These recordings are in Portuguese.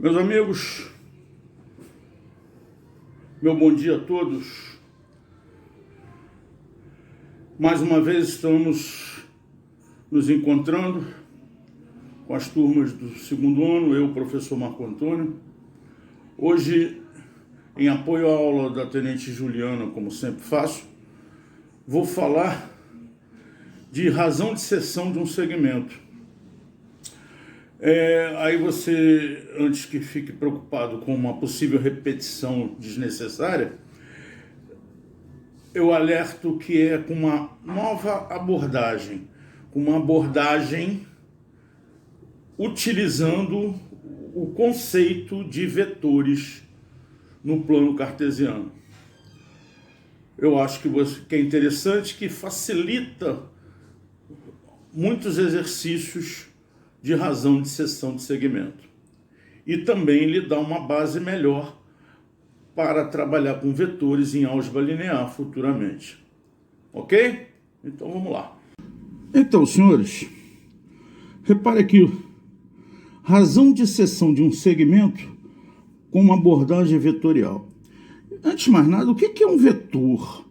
Meus amigos, meu bom dia a todos. Mais uma vez estamos nos encontrando com as turmas do segundo ano, eu, professor Marco Antônio. Hoje, em apoio à aula da Tenente Juliana, como sempre faço, vou falar de razão de seção de um segmento. Aí você, antes que fique preocupado com uma possível repetição desnecessária, eu alerto que é com uma nova abordagem, com uma abordagem utilizando o conceito de vetores no plano cartesiano. Eu acho que é interessante, que facilita muitos exercícios de razão de seção de segmento. E também lhe dá uma base melhor para trabalhar com vetores em álgebra linear futuramente. Ok? Então vamos lá. Então, senhores, repare aqui, razão de seção de um segmento com uma abordagem vetorial. Antes de mais nada, o que é um vetor?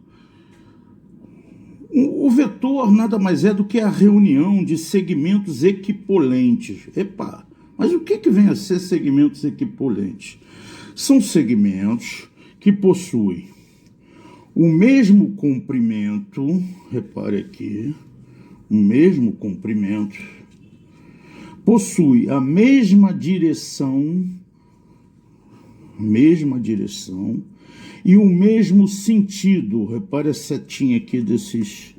O vetor nada mais é do que a reunião de segmentos equipolentes. Epa, mas o que vem a ser segmentos equipolentes? São segmentos que possuem o mesmo comprimento, repare aqui, o mesmo comprimento, possui a mesma direção e o mesmo sentido. Repare a setinha aqui desses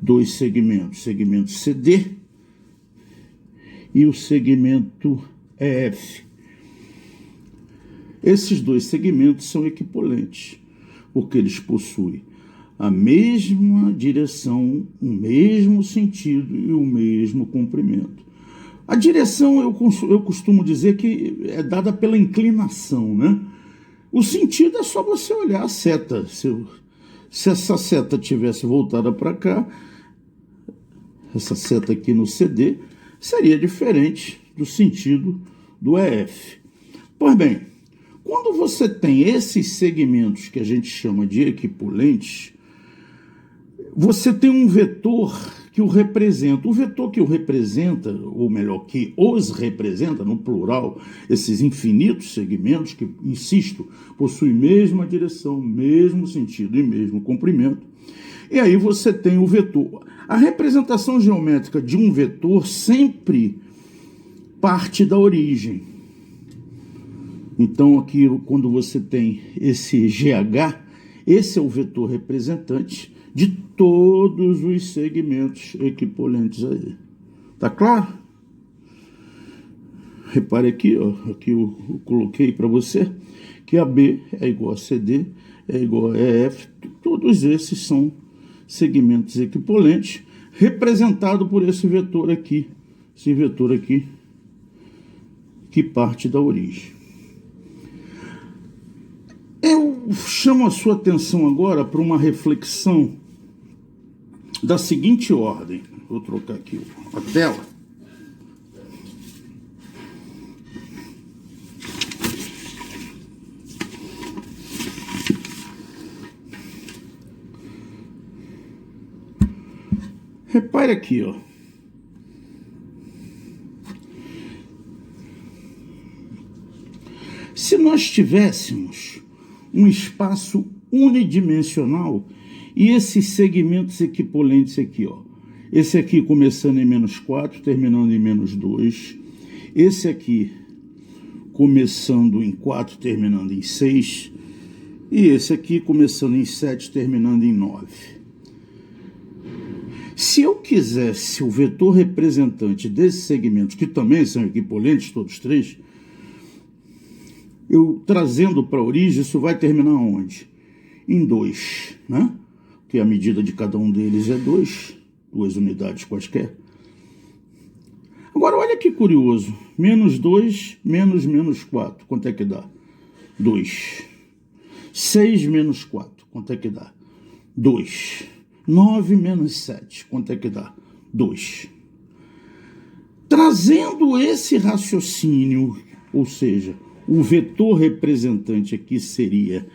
dois segmentos, segmento CD e o segmento EF. Esses dois segmentos são equipolentes, porque eles possuem a mesma direção, o mesmo sentido e o mesmo comprimento. A direção, eu costumo dizer que é dada pela inclinação, né? O sentido é só você olhar a seta. Se essa seta tivesse voltada para cá, essa seta aqui no CD, seria diferente do sentido do EF. Pois bem, quando você tem esses segmentos que a gente chama de equipolentes, você tem um vetor que o representa. O vetor que o representa, ou melhor, que os representa, no plural, esses infinitos segmentos que, insisto, possuem mesma direção, mesmo sentido e mesmo comprimento. E aí você tem o vetor. A representação geométrica de um vetor sempre parte da origem. Então, aqui, quando você tem esse GH, esse é o vetor representante de todos os segmentos equipolentes aí. Tá claro? Repare aqui, ó, aqui eu coloquei para você que a B é igual a CD, é igual a EF, todos esses são segmentos equipolentes, representado por esse vetor aqui, que parte da origem. Eu chamo a sua atenção agora para uma reflexão da seguinte ordem. Vou trocar aqui a tela. Repare aqui, ó. Se nós tivéssemos um espaço unidimensional e esses segmentos equipolentes aqui, ó. Esse aqui começando em -4, terminando em -2. Esse aqui começando em 4, terminando em 6. E esse aqui começando em 7, terminando em 9. Se eu quisesse o vetor representante desses segmentos, que também são equipolentes, todos três, eu trazendo para a origem, isso vai terminar onde? Em 2, né? Porque a medida de cada um deles é 2 unidades quaisquer. Agora, olha que curioso. -2 menos -4, quanto é que dá? 2. 6 menos 4, quanto é que dá? 2. 9 menos 7, quanto é que dá? 2. Trazendo esse raciocínio ou seja, o vetor representante aqui seria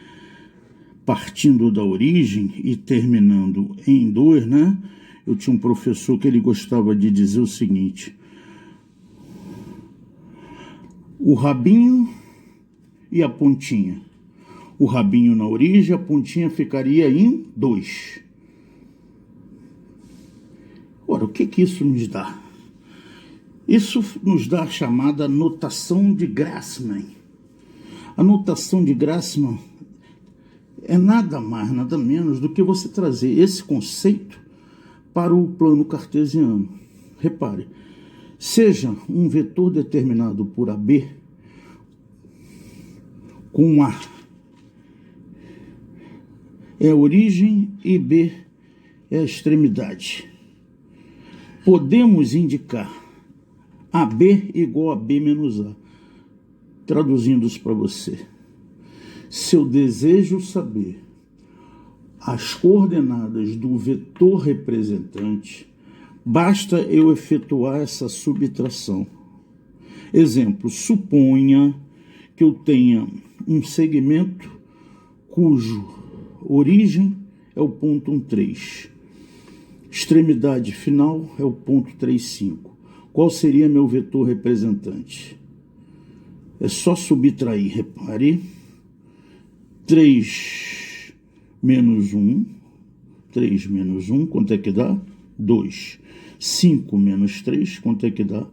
partindo da origem e terminando em 2, né? Eu tinha um professor que ele gostava de dizer o seguinte: o rabinho e a pontinha. O rabinho na origem, a pontinha ficaria em 2. Ora, o que isso nos dá? Isso nos dá a chamada notação de Grassmann. A notação de Grassmann é nada mais, nada menos do que você trazer esse conceito para o plano cartesiano. Repare, seja um vetor determinado por AB com A é a origem e B é a extremidade. Podemos indicar AB igual a B menos A. Traduzindo isso para você. Se eu desejo saber as coordenadas do vetor representante, basta eu efetuar essa subtração. Exemplo, suponha que eu tenha um segmento cujo origem é o ponto 1,3. Extremidade final é o ponto 3,5. Qual seria meu vetor representante? É só subtrair, repare. 3 menos 1. 3 menos 1, quanto é que dá? 2. 5 menos 3, quanto é que dá?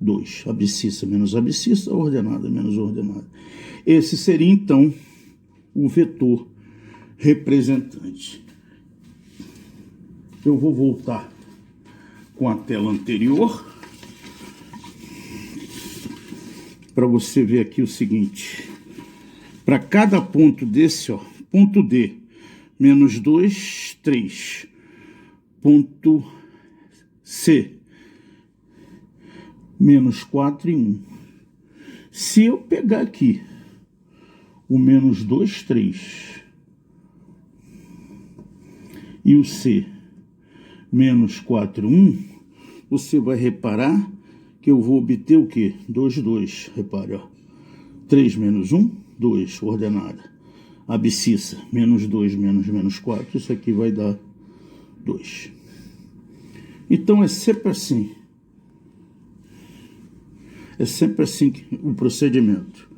2. Abscissa menos abscissa, ordenada menos ordenada. Esse seria, então, o vetor representante. Eu vou voltar com a tela anterior para você ver aqui o seguinte. Para cada ponto desse, ó, ponto D, menos 2, 3. Ponto C, menos 4 e 1. Se eu pegar aqui o menos 2, 3 e o C, menos 4, 1, você vai reparar que eu vou obter o quê? 2, 2. Repare, ó. 3 menos 1, 2, ordenada. Abscissa, menos 2 menos 4, isso aqui vai dar 2. Então é sempre assim. É sempre assim o procedimento.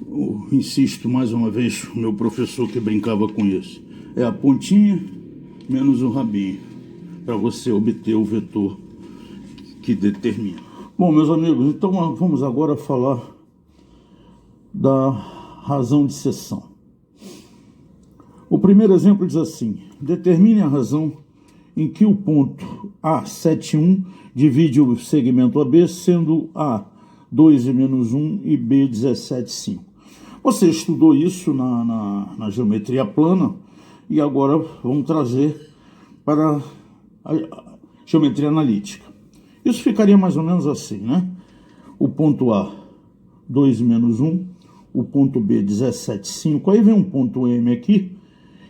Eu insisto mais uma vez, o meu professor que brincava com isso. É a pontinha menos o rabinho, para você obter o vetor que determina. Bom, meus amigos, então vamos agora falar da razão de seção. O primeiro exemplo diz assim: determine a razão em que o ponto A, 7, 1 divide o segmento AB, sendo A 2 e menos 1 e B 17, 5. Você estudou isso na geometria plana e agora vamos trazer para a geometria analítica. Isso ficaria mais ou menos assim, né? O ponto A, 2 menos 1, o ponto B, 17, 5. Aí vem um ponto M aqui,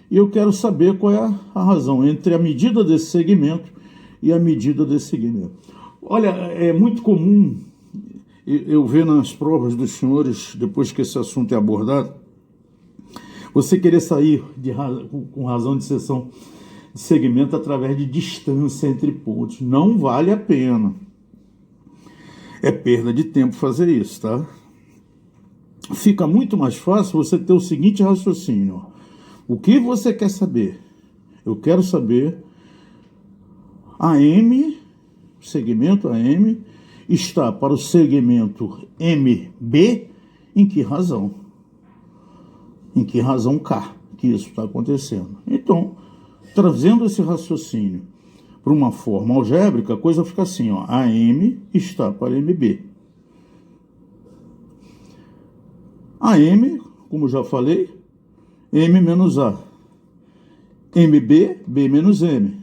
e eu quero saber qual é a razão entre a medida desse segmento e a medida desse segmento. Olha, é muito comum eu ver nas provas dos senhores, depois que esse assunto é abordado, você querer sair com razão de seção de segmento através de distância entre pontos. Não vale a pena. É perda de tempo fazer isso, tá? Fica muito mais fácil você ter o seguinte raciocínio. O que você quer saber? Eu quero saber AM, segmento AM, está para o segmento MB em que razão? Em que razão K que isso está acontecendo? Então, trazendo esse raciocínio para uma forma algébrica, a coisa fica assim, ó, AM está para MB. AM, como já falei, M menos A. MB, B menos M.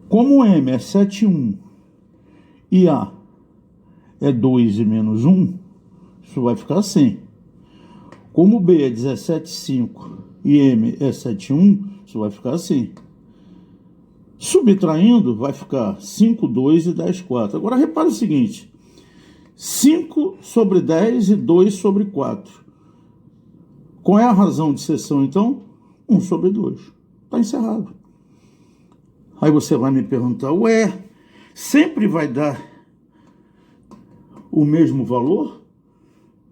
Como M é 7, 1 e A é 2 e menos 1, isso vai ficar assim. Como B é 17, 5 e M é 7, 1, isso vai ficar assim. Subtraindo, vai ficar 5, 2 e 10, 4. Agora, repare o seguinte. 5 sobre 10 e 2 sobre 4. Qual é a razão de seção, então? 1 sobre 2. Está encerrado. Aí você vai me perguntar, ué, sempre vai dar o mesmo valor?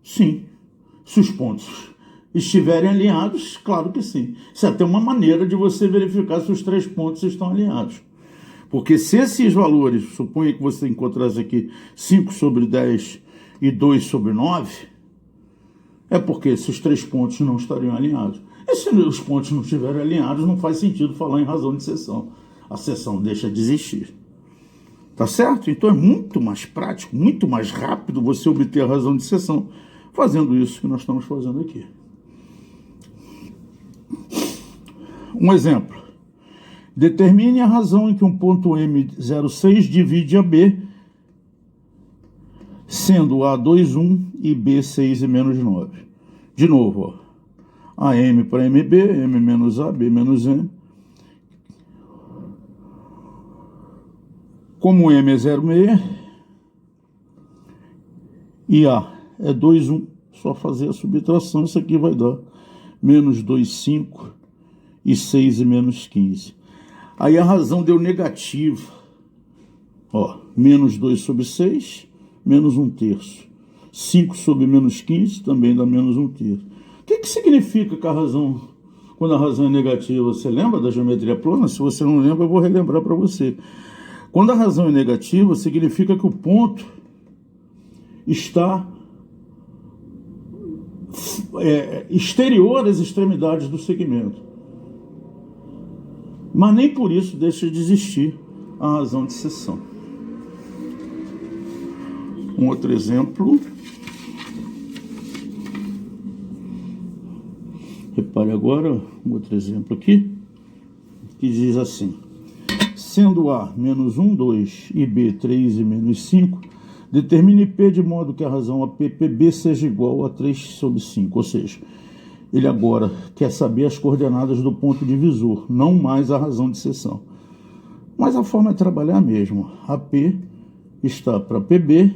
Sim. Se os pontos estiverem alinhados, claro que sim. Isso é até uma maneira de você verificar se os 3 pontos estão alinhados. Porque se esses valores, suponha que você encontrasse aqui 5 sobre 10 e 2 sobre 9, é porque esses 3 pontos não estariam alinhados. E se os pontos não estiverem alinhados, não faz sentido falar em razão de seção. A seção deixa de existir. Tá certo? Então é muito mais prático, muito mais rápido você obter a razão de seção fazendo isso que nós estamos fazendo aqui. Um exemplo. Determine a razão em que um ponto M06 divide a B, sendo A 2, 1 e B 6 e menos 9. De novo, ó. AM para MB, M menos A, B menos M. Como M é 0,6 e A é 2, 1, só fazer a subtração, isso aqui vai dar menos 2, 5 e 6 e menos 15. Aí a razão deu negativa. Ó, menos 2 sobre 6, menos 1 terço. 5 sobre menos 15 também dá menos 1 terço. O que significa que a razão, quando a razão é negativa? Você lembra da geometria plana? Se você não lembra, eu vou relembrar para você. Quando a razão é negativa, significa que o ponto está exterior às extremidades do segmento. Mas nem por isso deixa de existir a razão de seção. Um outro exemplo. Repare agora um outro exemplo aqui, que diz assim. Sendo A menos 1, 2 e B 3 e menos 5, determine P de modo que a razão APPB seja igual a 3 sobre 5. Ou seja, ele agora quer saber as coordenadas do ponto divisor, não mais a razão de seção. Mas a forma de trabalhar é a mesma. AP está para PB,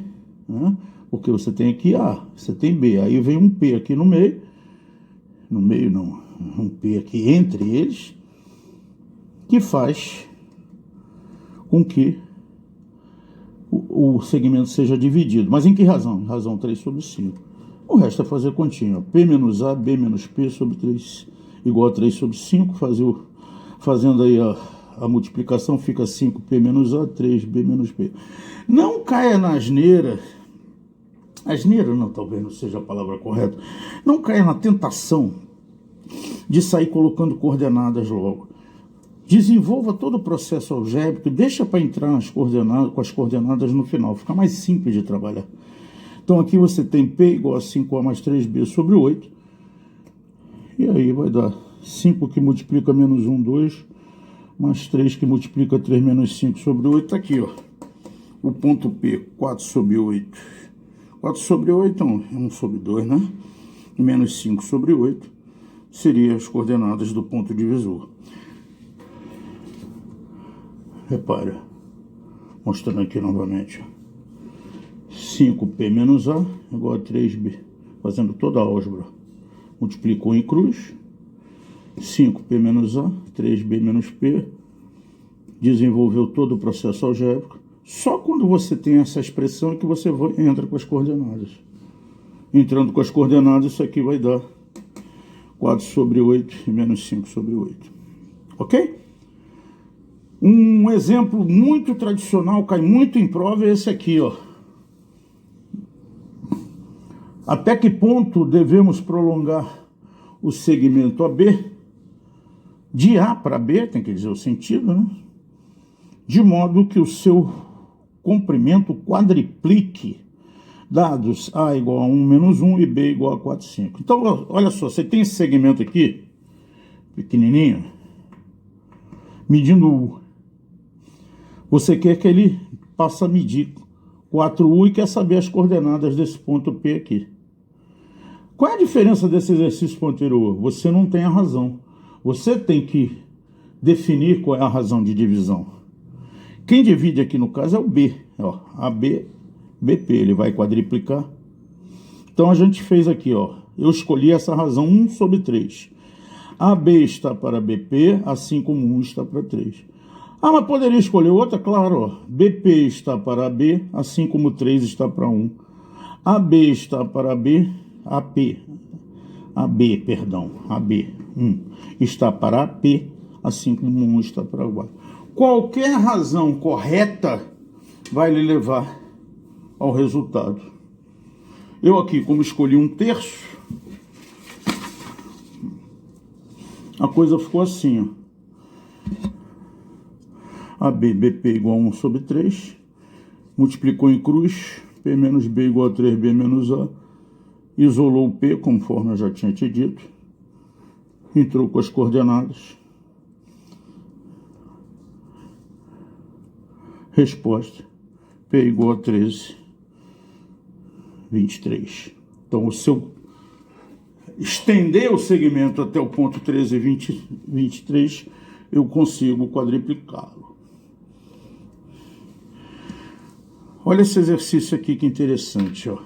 né? Porque você tem aqui A, você tem B. Aí vem um P aqui no meio não, um P aqui entre eles, que faz com que o segmento seja dividido. Mas em que razão? Em razão 3 sobre 5. O resto é fazer continha. P menos A, B menos P sobre 3 igual a 3 sobre 5. Fazendo aí a multiplicação, fica 5P menos A, 3B menos P. Não caia na asneira. Asneira não, talvez não seja a palavra correta. Não caia na tentação de sair colocando coordenadas logo. Desenvolva todo o processo algébrico, deixa para entrar com as coordenadas no final, fica mais simples de trabalhar. Então aqui você tem P igual a 5A mais 3B sobre 8, e aí vai dar 5 que multiplica menos 1, 2, mais 3 que multiplica 3 menos 5 sobre 8, tá aqui, ó. O ponto P, 4 sobre 8. 4 sobre 8 é 1 sobre 2, né? E menos 5 sobre 8 seriam as coordenadas do ponto divisor. Repara, mostrando aqui novamente. 5P menos A igual a 3B. Fazendo toda a álgebra. Multiplicou em cruz. 5P menos A, 3B menos P. Desenvolveu todo o processo algébrico. Só quando você tem essa expressão é que você entra com as coordenadas. Entrando com as coordenadas, isso aqui vai dar 4 sobre 8 e menos 5 sobre 8. Ok? Um exemplo muito tradicional, cai muito em prova, é esse aqui, ó. Até que ponto devemos prolongar o segmento AB? De A para B, tem que dizer o sentido, né? De modo que o seu comprimento quadriplique, dados A igual a 1 menos 1 e B igual a 4, 5. Então, olha só, você tem esse segmento aqui, pequenininho, medindo U. Você quer que ele passe a medir 4U e quer saber as coordenadas desse ponto P aqui. Qual é a diferença desse exercício para o anterior? Você não tem a razão. Você tem que definir qual é a razão de divisão. Quem divide aqui no caso é o B, ó, AB, BP, ele vai quadriplicar. Então a gente fez aqui, ó, eu escolhi essa razão 1 sobre 3. AB está para BP, assim como 1 está para 3. Ah, mas poderia escolher outra? Claro, ó, BP está para AB, assim como 3 está para 1. AB está para B, AB, AB1 está para AP, assim como 1 está para o A. Qualquer razão correta vai lhe levar ao resultado. Eu aqui, como escolhi 1/3, a coisa ficou assim, ó. AB, BP igual a 1 sobre 3, multiplicou em cruz, P menos B igual a 3B menos A, isolou o P, conforme eu já tinha te dito, entrou com as coordenadas. Resposta, P igual a 13, 23. Então, se eu estender o segmento até o ponto 13, 23, eu consigo quadriplicá-lo. Olha esse exercício aqui que interessante, ó.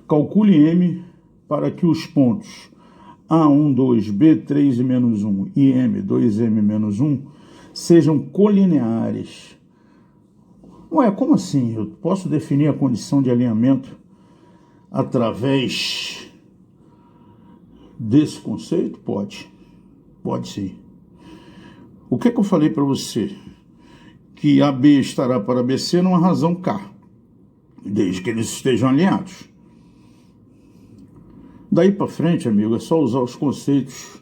Calcule M para que os pontos A1, 2, B3 e menos 1 e M, 2M menos 1 sejam colineares. Ué, como assim? Eu posso definir a condição de alinhamento através desse conceito? Pode. Pode sim. O que eu falei para você? Que AB estará para BC numa razão K, desde que eles estejam alinhados. Daí para frente, amigo, é só usar os conceitos.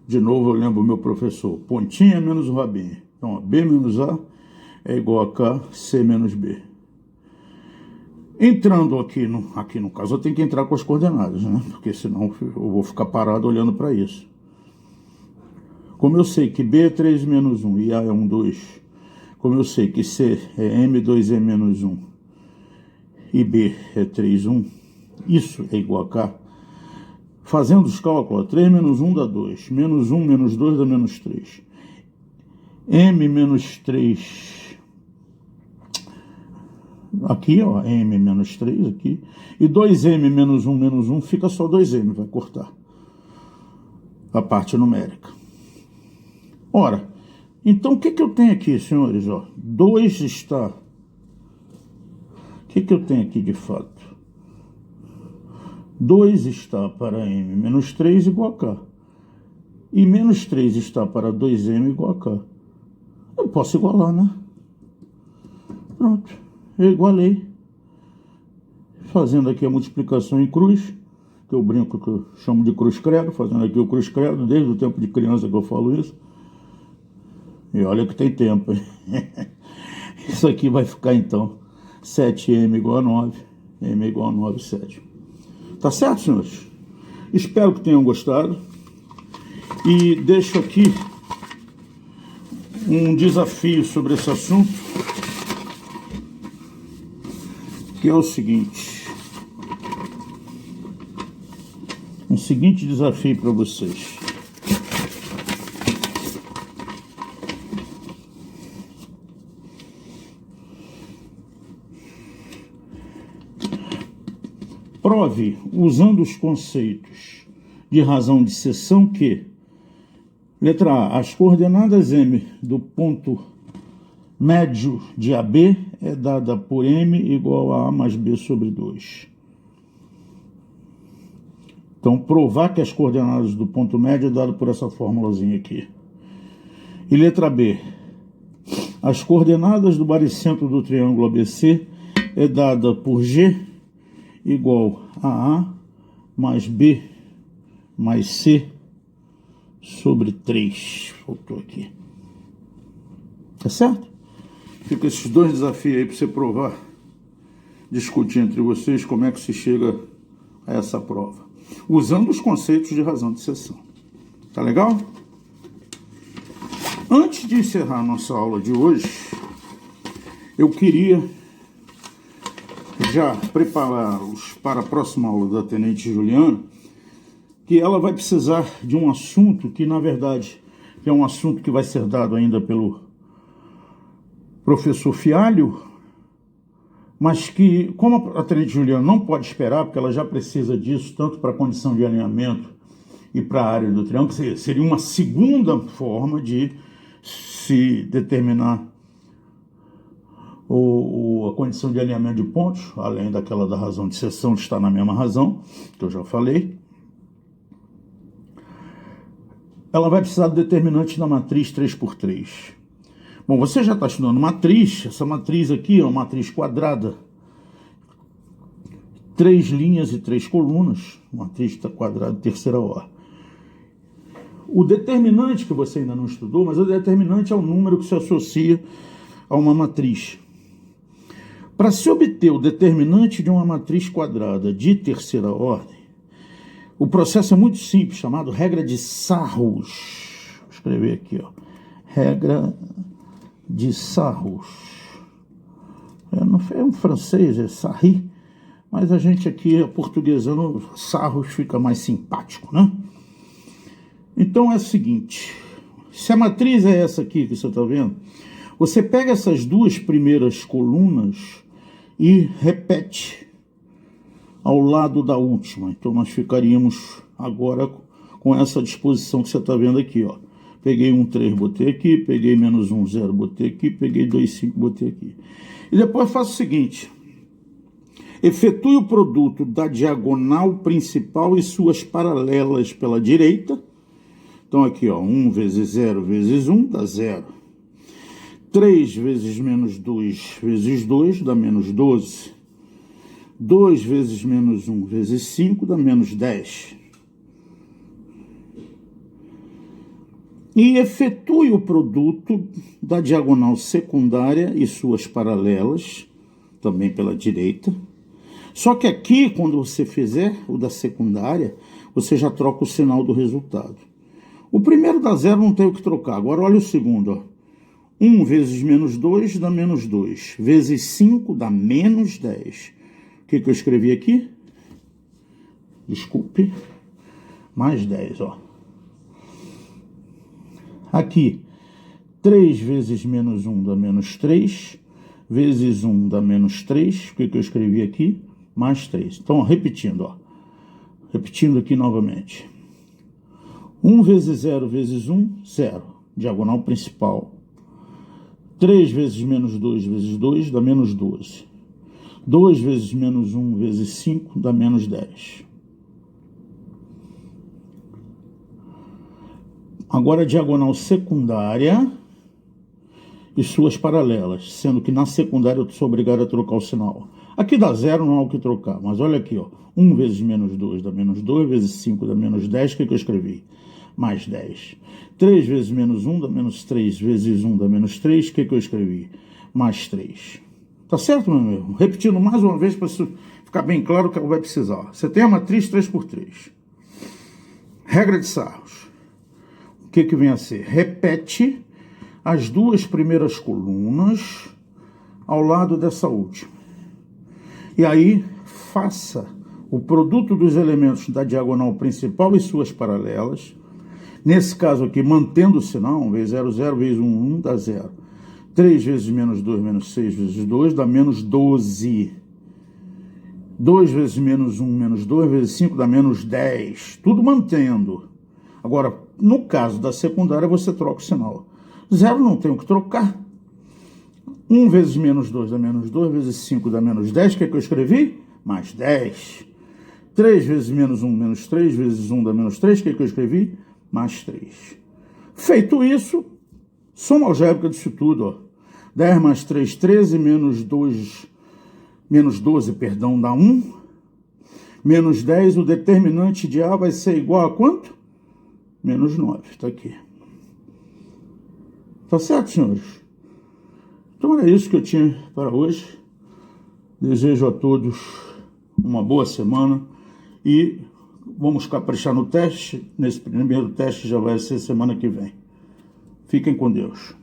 De novo, eu lembro o meu professor. Pontinha menos o rabinho. Então, B menos A é igual a K, C menos B. Entrando aqui no caso, eu tenho que entrar com as coordenadas, né? Porque senão eu vou ficar parado olhando para isso. Como eu sei que B é 3 menos 1 e A é 1, 2. Como eu sei que C é M, 2M menos 1 e B é 3, 1. Isso é igual a K. Fazendo os cálculos, 3 menos 1 dá 2, menos 1 menos 2 dá menos 3. M menos 3, aqui, ó, M menos 3 aqui, e 2M menos 1 fica só 2M, vai cortar a parte numérica. Ora, então o que eu tenho aqui, senhores? Ó, 2 está... O que eu tenho aqui de fato? 2 está para M menos 3 igual a K. E menos 3 está para 2M igual a K. Eu posso igualar, né? Pronto. Eu igualei. Fazendo aqui a multiplicação em cruz, que eu brinco que eu chamo de cruz credo, fazendo aqui o cruz credo, desde o tempo de criança que eu falo isso. E olha que tem tempo, hein? Isso aqui vai ficar então 7M igual a 9, M igual a 9, 7. Tá certo, senhores? Espero que tenham gostado. E deixo aqui um desafio sobre esse assunto, que é o seguinte. Um seguinte desafio para vocês. Prove, usando os conceitos de razão de seção, que, letra A, as coordenadas M do ponto médio de AB é dada por M igual a A mais B sobre 2. Então, provar que as coordenadas do ponto médio é dado por essa formulazinha aqui. E letra B, as coordenadas do baricentro do triângulo ABC é dada por G igual a A mais B mais C sobre 3. Faltou aqui. Tá certo? Fica esses dois desafios aí para você provar, discutir entre vocês como é que se chega a essa prova, usando os conceitos de razão de seção. Tá legal? Antes de encerrar a nossa aula de hoje, eu queria já prepará-los para a próxima aula da Tenente Juliana, que ela vai precisar de um assunto que, na verdade, que é um assunto que vai ser dado ainda pelo professor Fialho, mas que, como a tenente Juliana não pode esperar, porque ela já precisa disso, tanto para a condição de alinhamento e para a área do triângulo, seria uma segunda forma de se determinar a condição de alinhamento de pontos, além daquela da razão de seção, de estar na mesma razão, que eu já falei. Ela vai precisar do determinante da matriz 3×3. Bom, você já está estudando matriz. Essa matriz aqui é uma matriz quadrada. 3 linhas e 3 colunas. Matriz quadrada de terceira ordem. O determinante que você ainda não estudou, mas o determinante é o número que se associa a uma matriz. Para se obter o determinante de uma matriz quadrada de terceira ordem, o processo é muito simples, chamado regra de Sarrus. Vou escrever aqui, ó. Regra de Sarrus. É um francês, é Sarri, mas a gente aqui, portuguesando, Sarrus fica mais simpático, né? Então é o seguinte, se a matriz é essa aqui que você está vendo, você pega essas duas primeiras colunas e repete ao lado da última. Então nós ficaríamos agora com essa disposição que você está vendo aqui, ó. Peguei 1, 3, botei aqui, peguei menos 1, 0, botei aqui, peguei 2, 5, botei aqui. E depois faço o seguinte, efetue o produto da diagonal principal e suas paralelas pela direita. Então aqui, ó, 1 vezes 0 vezes 1 dá 0. 3 vezes menos 2 vezes 2 dá menos 12. 2 vezes menos 1 vezes 5 dá menos 10. E efetue o produto da diagonal secundária e suas paralelas, também pela direita. Só que aqui, quando você fizer o da secundária, você já troca o sinal do resultado. O primeiro dá 0, não tem o que trocar. Agora olha o segundo, ó. 1 vezes menos 2 dá menos 2. Vezes 5 dá menos 10. O que eu escrevi aqui? Desculpe. Mais 10, ó. Aqui, 3 vezes menos 1 dá menos 3. Vezes 1 dá menos 3. O que eu escrevi aqui? Mais 3. Então, ó, repetindo, ó. Repetindo aqui novamente. 1 vezes 0 vezes 1, 0. Diagonal principal. 3 vezes menos 2 vezes 2 dá menos 12. 2 vezes menos 1 vezes 5 dá menos 10. Agora a diagonal secundária e suas paralelas, sendo que na secundária eu sou obrigado a trocar o sinal. Aqui dá 0, não há o que trocar, mas olha aqui, ó. 1 vezes menos 2 dá menos 2, vezes 5 dá menos 10, o que eu escrevi? Mais 10. 3 vezes menos 1 dá menos 3, vezes 1 dá menos 3, o que eu escrevi? Mais 3. Tá certo, meu amigo? Repetindo mais uma vez para ficar bem claro o que ela vai precisar. Você tem a matriz 3×3. Regra de Sarrus. O que vem a ser? Repete as duas primeiras colunas ao lado dessa última. E aí, faça o produto dos elementos da diagonal principal e suas paralelas. Nesse caso aqui, mantendo o sinal, 1 vezes 0, 0, vezes 1, 1 dá 0. 3 vezes menos 2, menos 6 vezes 2 dá menos 12. 2 vezes menos 1, menos 2 vezes 5 dá menos 10. Tudo mantendo. Agora, no caso da secundária, você troca o sinal. 0 não tem o que trocar. 1 vezes menos 2 dá menos 2, vezes 5 dá menos 10. O que eu escrevi? Mais 10. 3 vezes menos 1, menos 3, vezes 1 dá menos 3. O que eu escrevi? Mais 3. Feito isso, soma algébrica disso tudo, ó. 10 mais 3, 13, menos 2, menos 12, perdão, dá 1. Menos 10, o determinante de A vai ser igual a quanto? Menos 9, está aqui. Tá certo, senhores? Então era isso que eu tinha para hoje. Desejo a todos uma boa semana e vamos caprichar no teste. Nesse primeiro teste já vai ser semana que vem. Fiquem com Deus.